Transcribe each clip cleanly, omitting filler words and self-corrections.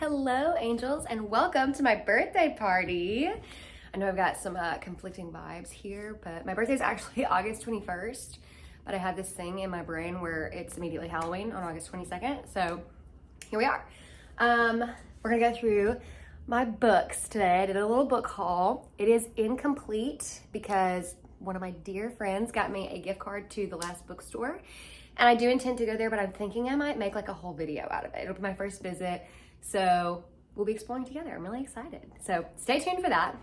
Hello, angels, and welcome to my birthday party. I know I've got some conflicting vibes here, but my birthday is actually August 21st, but I have this thing in my brain where it's immediately Halloween on August 22nd, so here we are. We're gonna go through my books today. I did a little book haul. It is incomplete because one of my dear friends got me a gift card to the last bookstore, and I do intend to go there, but I'm thinking I might make like a whole video out of it. It'll be my first visit, so we'll be exploring together. I'm really excited. So stay tuned for that.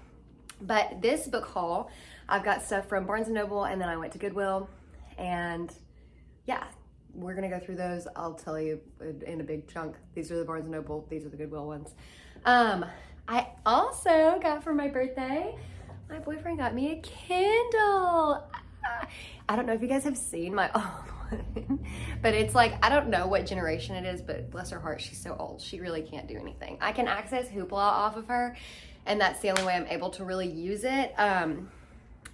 But this book haul, I've got stuff from Barnes & Noble, and then I went to Goodwill, and yeah, we're gonna go through those. I'll tell you in a big chunk. These are the Barnes & Noble, these are the Goodwill ones. I also got for my birthday, my boyfriend got me a Kindle. I don't know if you guys have seen my old one, but it's like, I don't know what generation it is, but bless her heart, she's so old. She really can't do anything. I can access Hoopla off of her, and that's the only way I'm able to really use it. And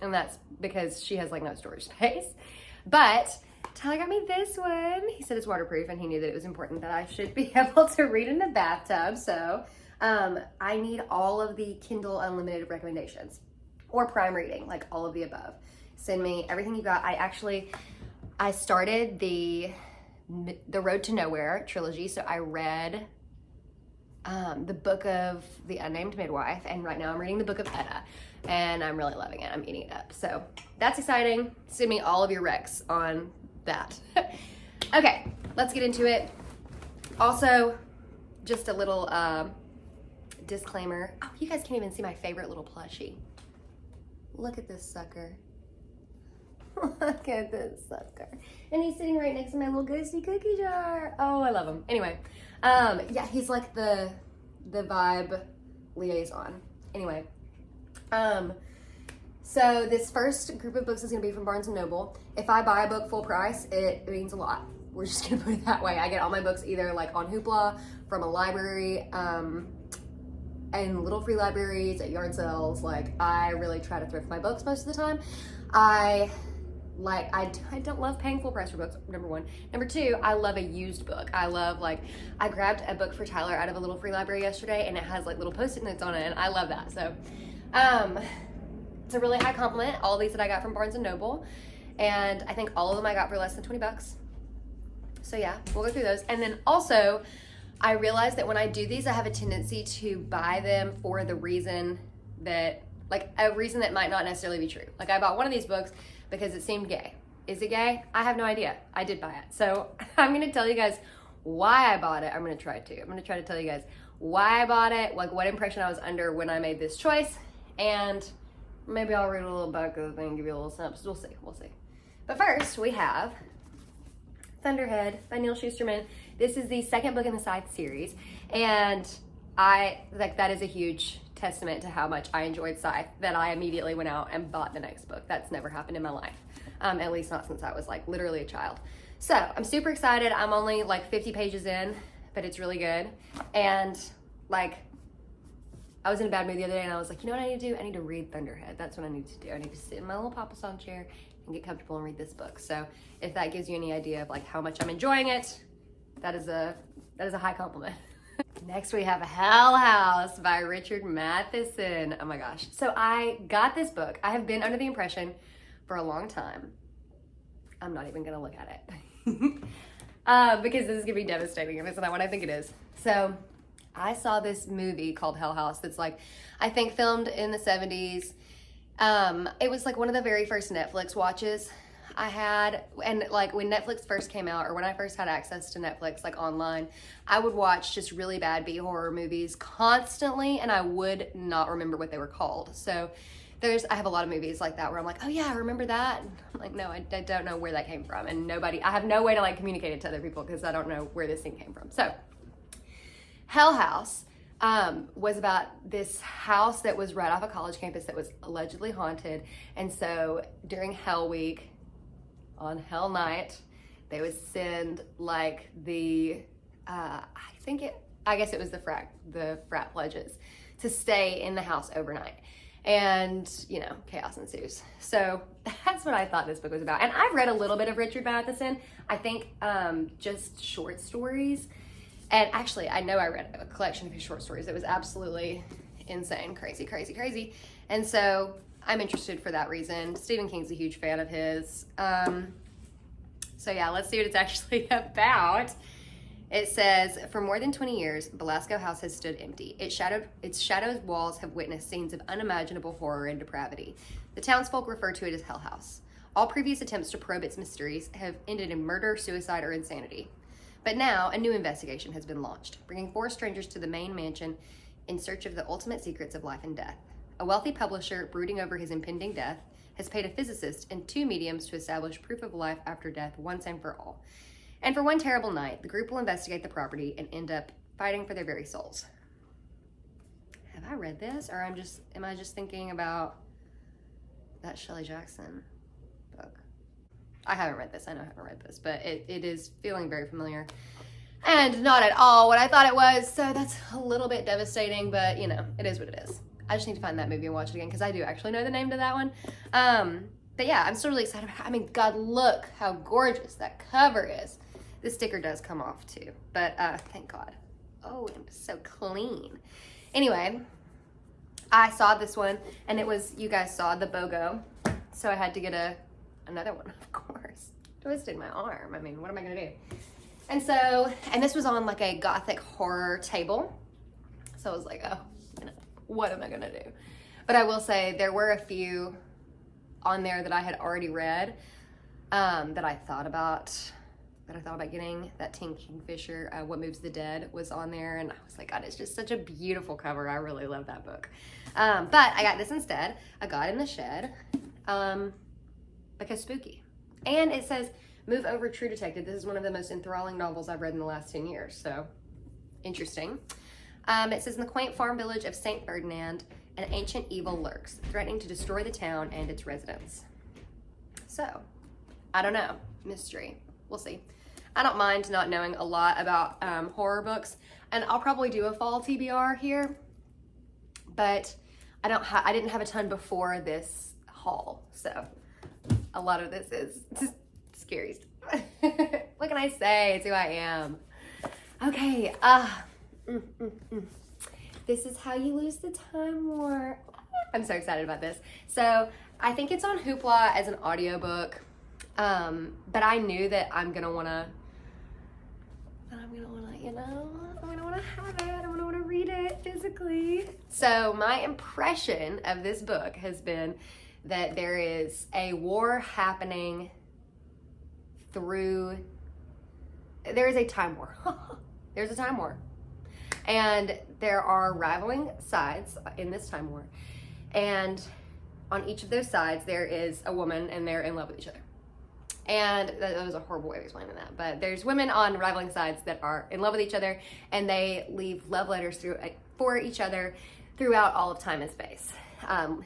that's because she has like no storage space. But Tyler got me this one. He said it's waterproof, and he knew that it was important that I should be able to read in the bathtub. So I need all of the Kindle Unlimited recommendations or Prime reading, like all of the above. Send me everything you got. I started the Road to Nowhere trilogy, so I read the book of The Unnamed Midwife, and right now I'm reading the book of Etta, and I'm really loving it. I'm eating it up, so that's exciting. Send me all of your recs on that. Okay, let's get into it. Also, just a little disclaimer. Oh, you guys can't even see my favorite little plushie. Look at this sucker. Look at this sucker. And he's sitting right next to my little ghosty cookie jar. Oh, I love him. Anyway, yeah, he's like the vibe liaison. Anyway, so this first group of books is gonna be from Barnes & Noble. If I buy a book full price, it means a lot. We're just gonna put it that way. I get all my books either like on Hoopla, from a library, and little free libraries, at yard sales. Like, I really try to thrift my books most of the time. I don't love paying full price for books, number one. Number two, I love a used book. I grabbed a book for Tyler out of a little free library yesterday, and it has like little post-it notes on it, and I love that. So it's a really high compliment, all these that I got from Barnes & Noble, and I think all of them I got for less than 20 bucks. So yeah, we'll go through those. And then also, I realized that when I do these, I have a tendency to buy them for the reason that, like, a reason that might not necessarily be true. Like, I bought one of these books because it seemed gay. Is it gay? I have no idea. I did buy it. So I'm gonna tell you guys why I bought it. I'm gonna try to tell you guys why I bought it, like what impression I was under when I made this choice, and maybe I'll read a little back of the thing, give you a little synopsis. We'll see. But first, we have Thunderhead by Neil Shusterman. This is the second book in the Scythe series, and that is a huge testament to how much I enjoyed Scythe that I immediately went out and bought the next book. That's never happened in my life, at least not since I was like literally a child. So I'm super excited. I'm only like 50 pages in, but it's really good. And like, I was in a bad mood the other day, and I was like, you know what I need to do? I need to read Thunderhead. That's what I need to do. I need to sit in my little papasan chair and get comfortable and read this book. So if that gives you any idea of like how much I'm enjoying it, that is a high compliment. Next we have Hell House by Richard Matheson. Oh my gosh. So I got this book. I have been under the impression for a long time, I'm not even gonna look at it because this is gonna be devastating if it's not what I think it is. So I saw this movie called Hell House that's like, I think filmed in the 70s. It was like one of the very first Netflix watches I had, and like when Netflix first came out, or when I first had access to Netflix like online, I would watch just really bad B-horror movies constantly, and I would not remember what they were called. So I have a lot of movies like that where I'm like, oh yeah, I remember that. And I'm like, no, I don't know where that came from, and I have no way to like communicate it to other people because I don't know where this thing came from. So Hell House was about this house that was right off a college campus that was allegedly haunted, and so during Hell Week, on Hell Night, they would send like I guess it was the frat pledges to stay in the house overnight, and you know, chaos ensues. So that's what I thought this book was about. And I've read a little bit of Richard Matheson. I think just short stories, And actually, I know I read a collection of his short stories. It was absolutely insane, crazy, crazy, crazy. And so I'm interested for that reason. Stephen King's a huge fan of his. So yeah, let's see what it's actually about. It says, for more than 20 years, Belasco House has stood empty. Its shadowed walls have witnessed scenes of unimaginable horror and depravity. The townsfolk refer to it as Hell House. All previous attempts to probe its mysteries have ended in murder, suicide, or insanity. But now, a new investigation has been launched, bringing 4 strangers to the main mansion in search of the ultimate secrets of life and death. A wealthy publisher, brooding over his impending death, has paid a physicist and 2 mediums to establish proof of life after death once and for all. And for one terrible night, the group will investigate the property and end up fighting for their very souls. Have I read this, or am I just thinking about that Shelley Jackson book? I haven't read this. I know I haven't read this, but it is feeling very familiar. And not at all what I thought it was, so that's a little bit devastating, but you know, it is what it is. I just need to find that movie and watch it again, because I do actually know the name to that one. But yeah, I'm still really excited about it. I mean, God, look how gorgeous that cover is. The sticker does come off too, but thank God. Oh, it's so clean. Anyway, I saw this one, and it was, you guys saw the BOGO, so I had to get another one, of course. Twisted my arm. I mean, what am I gonna do? And so, and this was on like a gothic horror table. So I was like, oh, you know, what am I gonna do? But I will say there were a few on there that I had already read that I thought about getting. That Tim Kingfisher, What Moves the Dead, was on there, and I was like, God, it's just such a beautiful cover. I really love that book. But I got this instead. I got In the Shed, because spooky. And it says, move over, True Detective. This is one of the most enthralling novels I've read in the last 10 years, so interesting. It says, in the quaint farm village of St. Ferdinand, an ancient evil lurks, threatening to destroy the town and its residents. So, I don't know. Mystery. We'll see. I don't mind not knowing a lot about horror books, and I'll probably do a fall TBR here, but I didn't have a ton before this haul, so a lot of this is just scary stuff. What can I say? It's who I am. Okay, this is how you lose the time war. I'm so excited about this. So I think it's on Hoopla as an audiobook, but I knew that I'm gonna wanna have it. I'm gonna wanna read it physically. So my impression of this book has been that there is a war happening there is a time war. There's a time war. And there are rivaling sides in this time war. And on each of those sides, there is a woman, and they're in love with each other. And that was a horrible way of explaining that. But there's women on rivaling sides that are in love with each other, and they leave love letters for each other throughout all of time and space.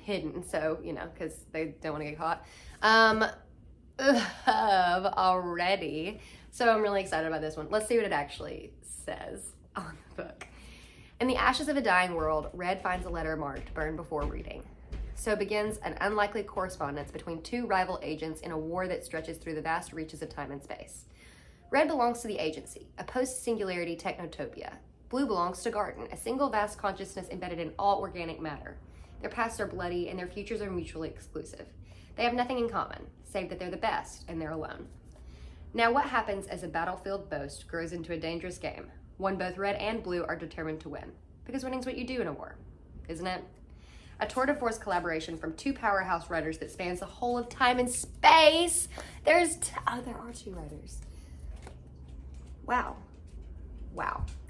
Hidden, so, you know, because they don't want to get caught. Already. So I'm really excited about this one. Let's see what it actually says on the book. In the ashes of a dying world, Red finds a letter marked "Burn before reading." So begins an unlikely correspondence between 2 rival agents in a war that stretches through the vast reaches of time and space. Red belongs to the Agency, a post-singularity technotopia. Blue belongs to Garden, a single vast consciousness embedded in all organic matter. Their pasts are bloody and their futures are mutually exclusive. They have nothing in common, save that they're the best and they're alone. Now what happens as a battlefield boast grows into a dangerous game, one both Red and Blue are determined to win? Because winning's what you do in a war, isn't it? A tour de force collaboration from 2 powerhouse writers that spans the whole of time and space. There are 2 writers. Wow.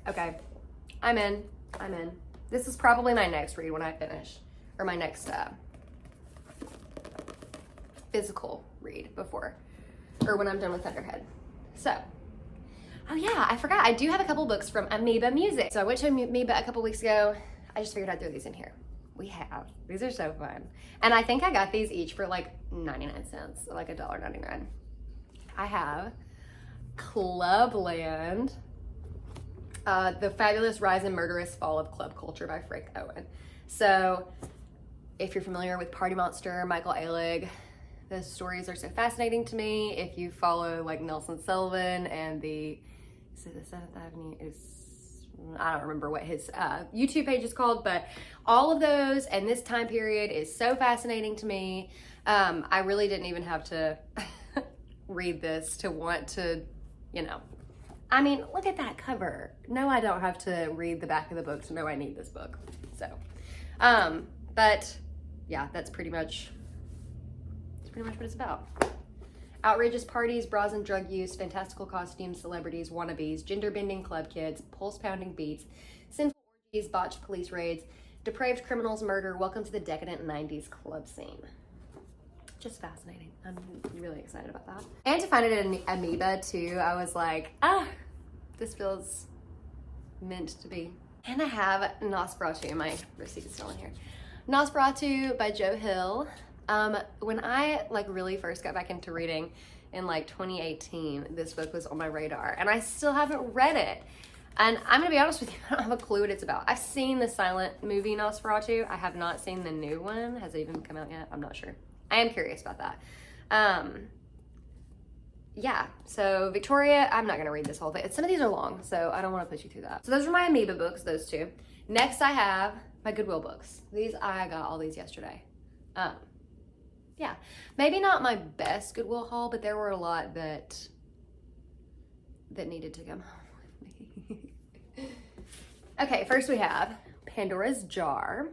Okay, I'm in. This is probably my next read when I finish, or my next physical read when I'm done with Thunderhead. So, oh yeah, I forgot. I do have a couple books from Amoeba Music. So I went to Amoeba a couple weeks ago. I just figured I'd throw these in here. These are so fun. And I think I got these each for like 99 cents, like $1.99. I have Clubland, The Fabulous Rise and Murderous Fall of Club Culture by Frank Owen. So if you're familiar with Party Monster, Michael Alig, the stories are so fascinating to me. If you follow like Nelson Sullivan and the 7th Avenue is I don't remember what his YouTube page is called, but all of those and this time period is so fascinating to me. I really didn't even have to read this to want to, you know, I mean, look at that cover. No, I don't have to read the back of the book to know I need this book. So, but yeah, that's pretty much what it's about. Outrageous parties, bras and drug use, fantastical costumes, celebrities, wannabes, gender-bending club kids, pulse-pounding beats, sinful orgies, botched police raids, depraved criminals, murder. Welcome to the decadent 90s club scene. Just fascinating. I'm really excited about that. And to find it in Amoeba too, I was like, this feels meant to be. And I have Nosferatu. My receipt is still in here. Nosferatu by Joe Hill. When I like really first got back into reading in like 2018, this book was on my radar and I still haven't read it. And I'm gonna be honest with you, I don't have a clue what it's about. I've seen the silent movie Nosferatu. I have not seen the new one. Has it even come out yet? I'm not sure. I am curious about that. Yeah, so Victoria, I'm not gonna read this whole thing. Some of these are long, so I don't wanna push you through that. So those are my Amoeba books, those two. Next I have my Goodwill books. I got all these yesterday. Yeah, maybe not my best Goodwill haul, but there were a lot that needed to come home with me. Okay, first we have Pandora's Jar,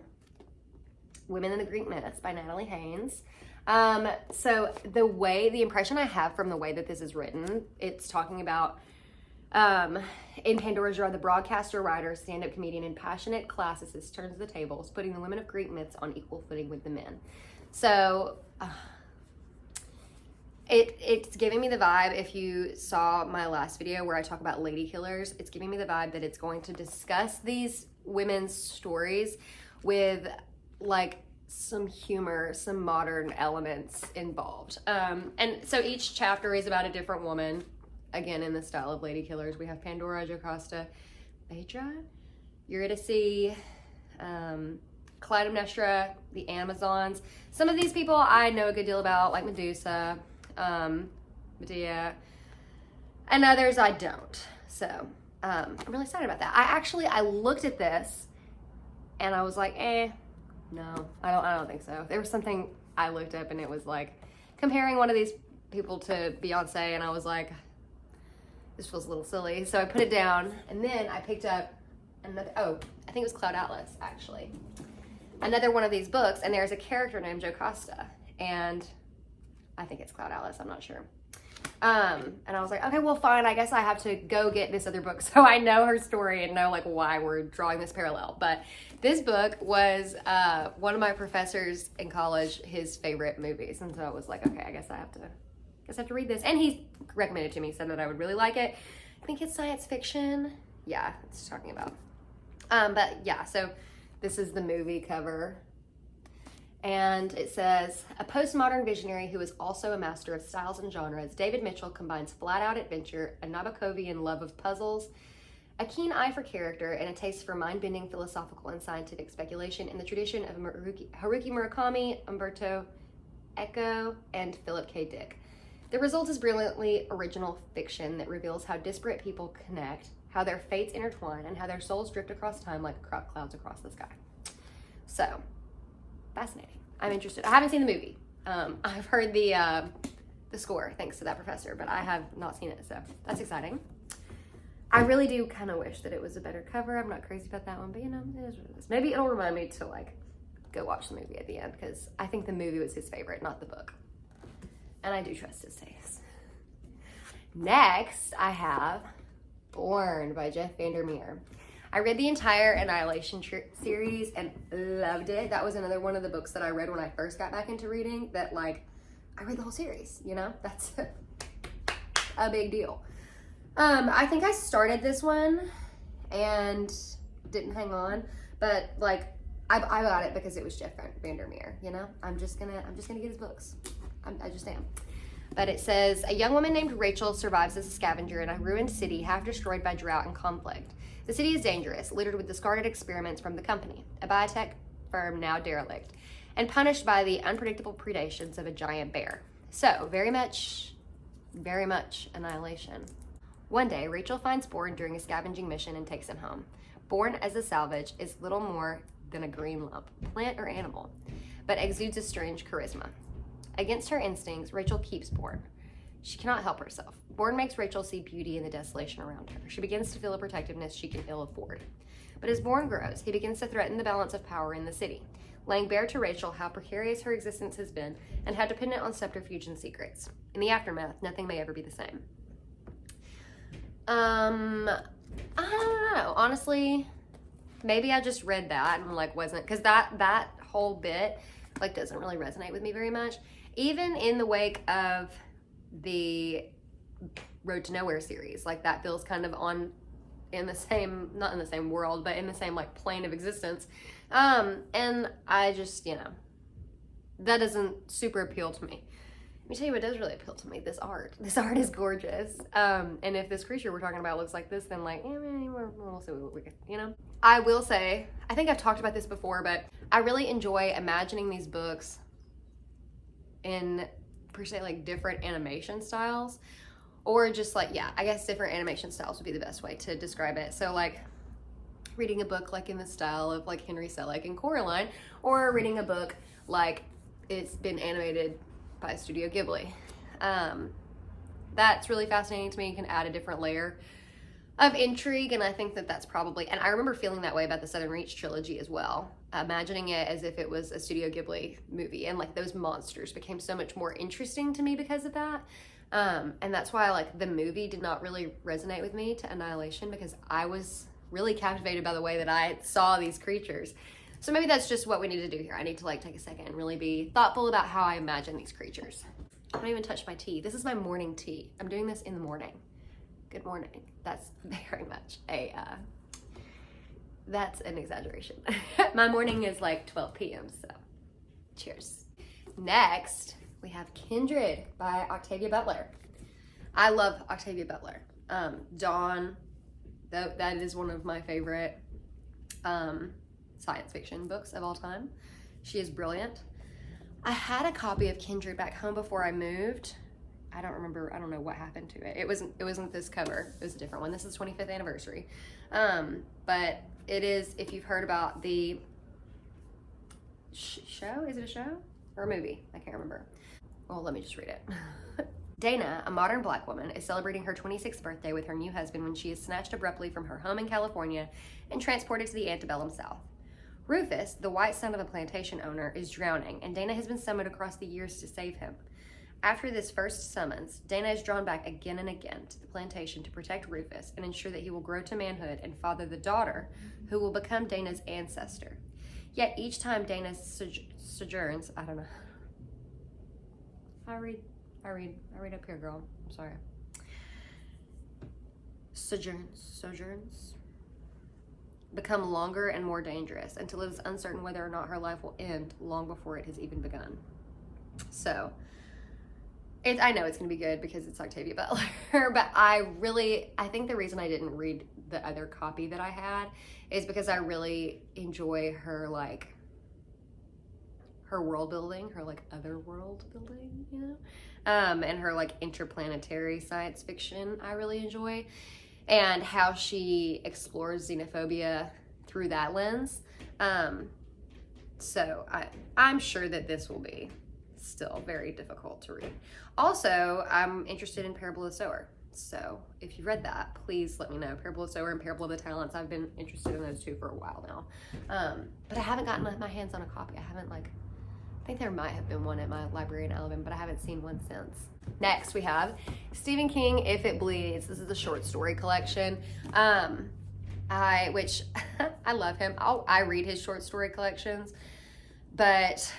Women in the Greek Myths by Natalie Haynes. So the impression I have from the way that this is written, it's talking about in Pandora's Jar, the broadcaster, writer, stand-up comedian, and passionate classicist turns the tables, putting the women of Greek myths on equal footing with the men. So it's giving me the vibe, if you saw my last video where I talk about lady killers, it's giving me the vibe that it's going to discuss these women's stories with like some humor, some modern elements involved. And so each chapter is about a different woman. Again, in the style of lady killers, we have Pandora, Jocasta, Phaedra, Eurydice, Clytemnestra, the Amazons. Some of these people I know a good deal about, like Medusa, Medea, and others I don't. So I'm really excited about that. I looked at this and I was like, no, I don't think so. There was something I looked up and it was like comparing one of these people to Beyonce, and I was like, this feels a little silly. So I put it down, and then I picked up another, I think it was Cloud Atlas actually. Another one of these books, and there's a character named Jocasta, and I think it's Cloud Atlas, I'm not sure. And I was like, okay, well fine, I guess I have to go get this other book so I know her story and know like why we're drawing this parallel. But this book was one of my professors in college, his favorite movies, and so I was like, okay, I guess I have to read this. And he recommended it to me, said that I would really like it. I think it's science fiction. Yeah, it's talking about. But yeah, so this is the movie cover. And it says, a postmodern visionary who is also a master of styles and genres, David Mitchell combines flat-out adventure, a Nabokovian love of puzzles, a keen eye for character, and a taste for mind-bending philosophical and scientific speculation in the tradition of Haruki Murakami, Umberto Eco, and Philip K. Dick. The result is brilliantly original fiction that reveals how disparate people connect, how their fates intertwine, and how their souls drift across time like clouds across the sky. So, fascinating. I'm interested. I haven't seen the movie. I've heard the score thanks to that professor, but I have not seen it, so that's exciting. I really do kind of wish that it was a better cover. I'm not crazy about that one, but you know, it is what it is. Maybe it'll remind me to like go watch the movie at the end, because I think the movie was his favorite, not the book. And I do trust his taste. Next, I have Born by Jeff Vandermeer. I read the entire Annihilation series and loved it. That was another one of the books that I read when I first got back into reading that like, I read the whole series, you know? That's a big deal. I think I started this one and didn't hang on, but like, I got it because it was Jeff Vandermeer, you know? I'm just gonna get his books. I just am. But it says, a young woman named Rachel survives as a scavenger in a ruined city half destroyed by drought and conflict. The city is dangerous, littered with discarded experiments from the company, a biotech firm now derelict, and punished by the unpredictable predations of a giant bear. So, very much Annihilation. One day, Rachel finds Bourne during a scavenging mission and takes him home. Bourne, as a salvage, is little more than a green lump, plant or animal, but exudes a strange charisma. Against her instincts, Rachel keeps Bourne. She cannot help herself. Bourne makes Rachel see beauty in the desolation around her. She begins to feel a protectiveness she can ill afford. But as Bourne grows, he begins to threaten the balance of power in the city, laying bare to Rachel how precarious her existence has been and how dependent on subterfuge and secrets. In the aftermath, nothing may ever be the same. I don't know. Honestly, maybe I just read that and like wasn't, because that whole bit like doesn't really resonate with me very much. Even in the wake of the Road to Nowhere series, like that feels kind of on in the same, not in the same world, but in the same like plane of existence. And I just, that doesn't super appeal to me. Let me tell you what does really appeal to me. This art is gorgeous. And if this creature we're talking about looks like this, then like, we'll see what we get, I will say, I think I've talked about this before, but I really enjoy imagining these books in, per se, like different animation styles, or just like, I guess different animation styles would be the best way to describe it. So like reading a book like in the style of like Henry Selick and Coraline, or reading a book like it's been animated by Studio Ghibli. That's really fascinating to me. You can add a different layer of intrigue, and I think that that's probably, and I remember feeling that way about the Southern Reach trilogy as well, imagining it as if it was a Studio Ghibli movie, and like those monsters became so much more interesting to me because of that. And that's why like the movie did not really resonate with me to Annihilation, because I was really captivated by the way that I saw these creatures. So maybe that's just what we need to do here. I need to like take a second and really be thoughtful about how I imagine these creatures. I don't even touch my tea. This is my morning tea. I'm doing this in the morning. Good morning. That's very much that's an exaggeration. My morning is like 12 p.m. So cheers. Next, we have Kindred by Octavia Butler. I love Octavia Butler. Dawn, that is one of my favorite science fiction books of all time. She is brilliant. I had a copy of Kindred back home before I moved. I don't know what happened to it. It wasn't this cover. It was a different one. This is 25th anniversary. But it is, if you've heard about the show, is it a show or a movie? I can't remember. Well, let me just read it. Dana, a modern black woman, is celebrating her 26th birthday with her new husband when she is snatched abruptly from her home in California and transported to the antebellum South. Rufus, the white son of a plantation owner, is drowning, and Dana has been summoned across the years to save him. After this first summons, Dana is drawn back again and again to the plantation to protect Rufus and ensure that he will grow to manhood and father the daughter who will become Dana's ancestor. Yet each time Dana sojourns, I don't know. I read up here, girl. I'm sorry. Sojourns become longer and more dangerous until it is uncertain whether or not her life will end long before it has even begun. So, I know it's going to be good because it's Octavia Butler, but I think the reason I didn't read the other copy that I had is because I really enjoy her, like, her world building, her, like, other world building, and her, like, interplanetary science fiction I really enjoy, and how she explores xenophobia through that lens. So I'm sure that this will be still very difficult to read. Also, I'm interested in Parable of the Sower. So if you've read that, please let me know. Parable of the Sower and Parable of the Talents. I've been interested in those two for a while now. But I haven't gotten my hands on a copy. I think there might have been one at my library in Alabama, but I haven't seen one since. Next, we have Stephen King, If It Bleeds. This is a short story collection. Which I love him. I read his short story collections, but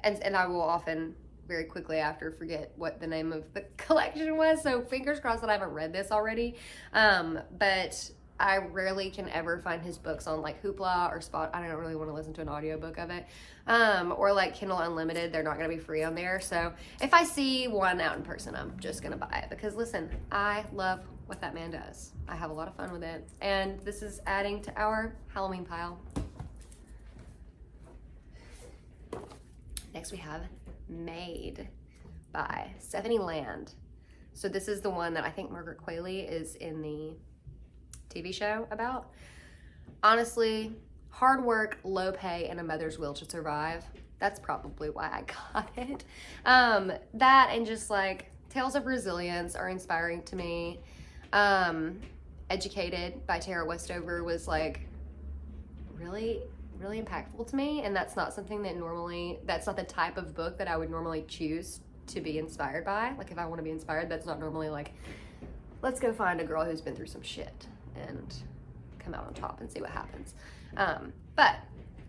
and I will often very quickly after forget what the name of the collection was. So fingers crossed that I haven't read this already. But I rarely can ever find his books on like Hoopla or Spot. I don't really want to listen to an audiobook of it. Or like Kindle Unlimited. They're not going to be free on there. So if I see one out in person, I'm just going to buy it because listen, I love what that man does. I have a lot of fun with it. And this is adding to our Halloween pile. Next we have Made by Stephanie Land. So this is the one that I think Margaret Qualley is in the TV show about. Honestly, hard work, low pay, and a mother's will to survive. That's probably why I got it. That and just like tales of resilience are inspiring to me. Educated by Tara Westover was like really impactful to me, and that's not something that that's not the type of book that I would normally choose to be inspired by. Like if I want to be inspired, that's not normally like, let's go find a girl who's been through some shit and come out on top and see what happens. But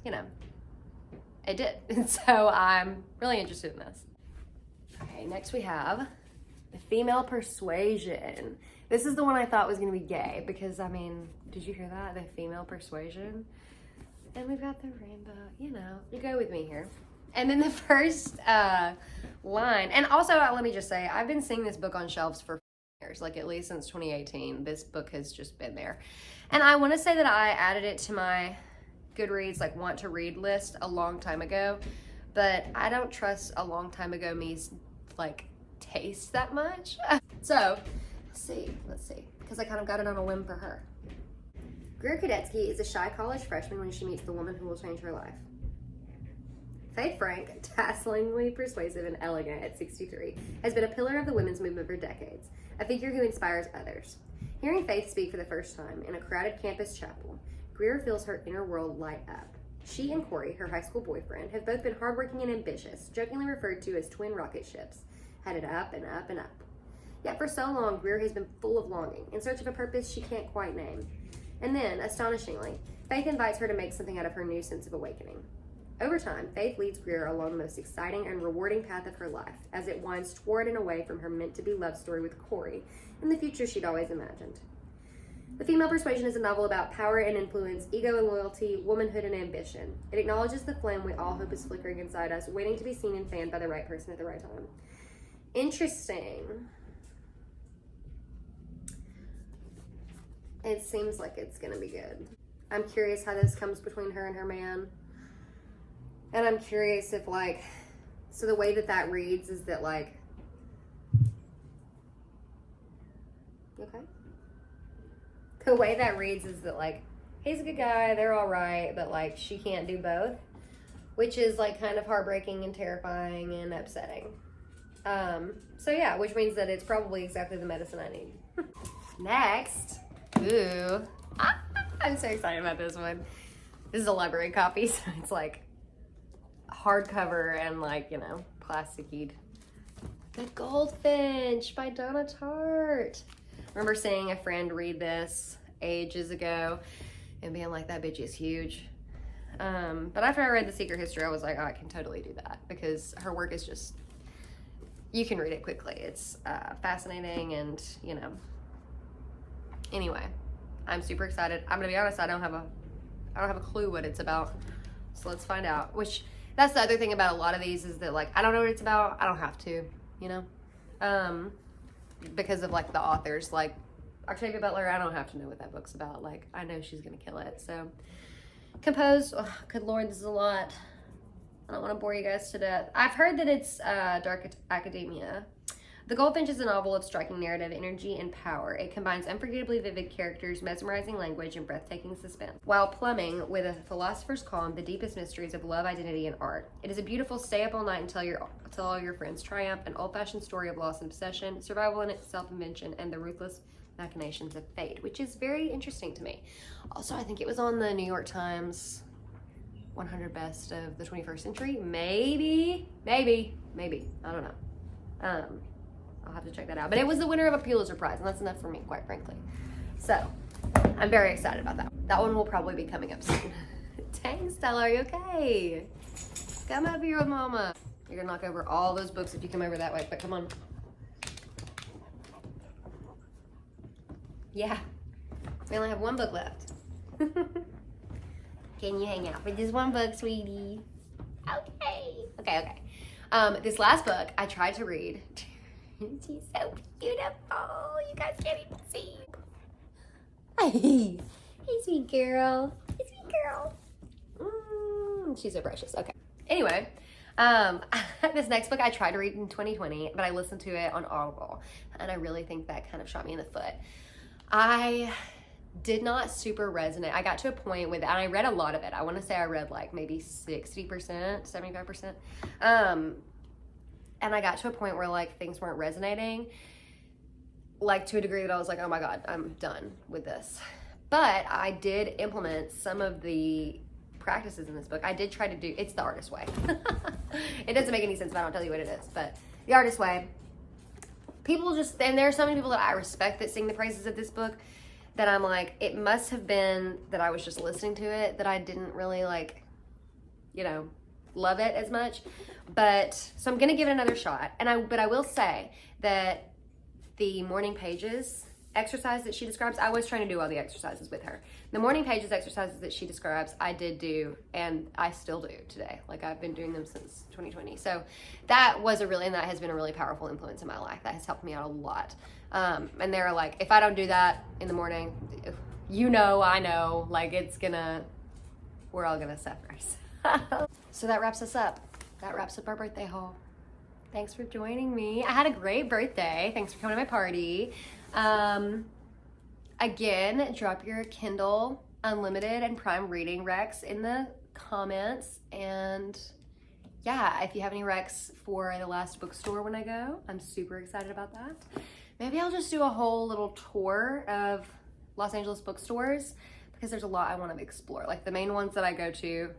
you know, it did. And so I'm really interested in this. Okay, next we have The Female Persuasion. This is the one I thought was gonna be gay because, I mean, did you hear that? The Female Persuasion. And we've got the rainbow, you know, you go with me here. And then the first line, and also let me just say, I've been seeing this book on shelves for years, like at least since 2018. This book has just been there. And I wanna say that I added it to my Goodreads, like want to read list a long time ago, but I don't trust a long time ago me's like taste that much. So, let's see, because I kind of got it on a whim for her. Greer Kadetsky is a shy college freshman when she meets the woman who will change her life. Faith Frank, dazzlingly persuasive and elegant at 63, has been a pillar of the women's movement for decades, a figure who inspires others. Hearing Faith speak for the first time in a crowded campus chapel, Greer feels her inner world light up. She and Corey, her high school boyfriend, have both been hardworking and ambitious, jokingly referred to as twin rocket ships, headed up and up and up. Yet for so long, Greer has been full of longing, in search of a purpose she can't quite name. And then, astonishingly, Faith invites her to make something out of her new sense of awakening. Over time, Faith leads Greer along the most exciting and rewarding path of her life, as it winds toward and away from her meant-to-be love story with Corey, and the future she'd always imagined. The Female Persuasion is a novel about power and influence, ego and loyalty, womanhood and ambition. It acknowledges the flame we all hope is flickering inside us, waiting to be seen and fanned by the right person at the right time. Interesting. It seems like it's gonna be good. I'm curious how this comes between her and her man. And I'm curious if like, so the way that reads is that like, okay? The way that reads is that like, he's a good guy, they're all right, but like she can't do both, which is like kind of heartbreaking and terrifying and upsetting. So yeah, which means that it's probably exactly the medicine I need. Next, I'm so excited about this one. This is a library copy, so it's like hardcover and like, you know, plasticky. The Goldfinch by Donna Tartt. I remember seeing a friend read this ages ago and being like, that bitch is huge. But after I read The Secret History, I was like, oh, I can totally do that because her work is just, you can read it quickly. It's fascinating and, you know. Anyway, I'm super excited. I'm gonna be honest, I don't have a clue what it's about. So let's find out. Which, that's the other thing about a lot of these is that like, I don't know what it's about. I don't have to, you know? Because of like the authors, like Octavia Butler, I don't have to know what that book's about. Like, I know she's gonna kill it. So, Composed, oh, good Lord, this is a lot. I don't wanna bore you guys to death. I've heard that it's dark academia. The Goldfinch is a novel of striking narrative, energy, and power. It combines unforgettably vivid characters, mesmerizing language, and breathtaking suspense, while plumbing with a philosopher's calm the deepest mysteries of love, identity, and art. It is a beautiful stay up all night and tell all your friends triumph, an old-fashioned story of loss and obsession, survival and self-invention, and the ruthless machinations of fate, which is very interesting to me. Also, I think it was on the New York Times 100 Best of the 21st Century. Maybe. I don't know. I'll have to check that out. But it was the winner of a Pulitzer Prize, and that's enough for me, quite frankly. So, I'm very excited about that. That one will probably be coming up soon. Dang, Stella, are you okay? Come up here with Mama. You're gonna knock over all those books if you come over that way, but come on. Yeah, we only have one book left. Can you hang out for just one book, sweetie? Okay. This last book I tried to read. She's so beautiful. You guys can't even see. Hey, sweet girl. She's so precious. Okay. Anyway, This next book I tried to read in 2020, but I listened to it on Audible, and I really think that kind of shot me in the foot. I did not super resonate. I got to a point with it, and I read a lot of it. I want to say I read like maybe 60%, 75%. And I got to a point where like things weren't resonating, like to a degree that I was like, oh my God, I'm done with this. But I did implement some of the practices in this book. I did try to do, it's the artist way. It doesn't make any sense if I don't tell you what it is, but the artist way. People just, and there are so many people that I respect that sing the praises of this book that I'm like, it must have been that I was just listening to it, that I didn't really like, you know, love it as much. But so I'm gonna give it another shot. But I will say that the morning pages exercise that she describes, I was trying to do all the exercises with her. The morning pages exercises that she describes, I did do, and I still do today. Like I've been doing them since 2020. So that has been a really powerful influence in my life. That has helped me out a lot. And they're like, if I don't do that in the morning, I know, like we're all gonna suffer. So that wraps us up. That wraps up our birthday haul. Thanks for joining me. I had a great birthday. Thanks for coming to my party. Again, drop your Kindle Unlimited and Prime reading recs in the comments. And yeah, if you have any recs for the last bookstore when I go, I'm super excited about that. Maybe I'll just do a whole little tour of Los Angeles bookstores because there's a lot I want to explore. Like the main ones that I go to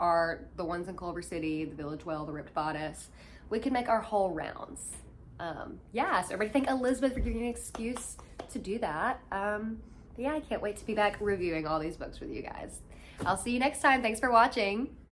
are the ones in Culver City, the Village Well, the Ripped Bodice. We can make our whole rounds. So everybody thank Elizabeth for giving me an excuse to do that. But yeah, I can't wait to be back reviewing all these books with you guys. I'll see you next time. Thanks for watching.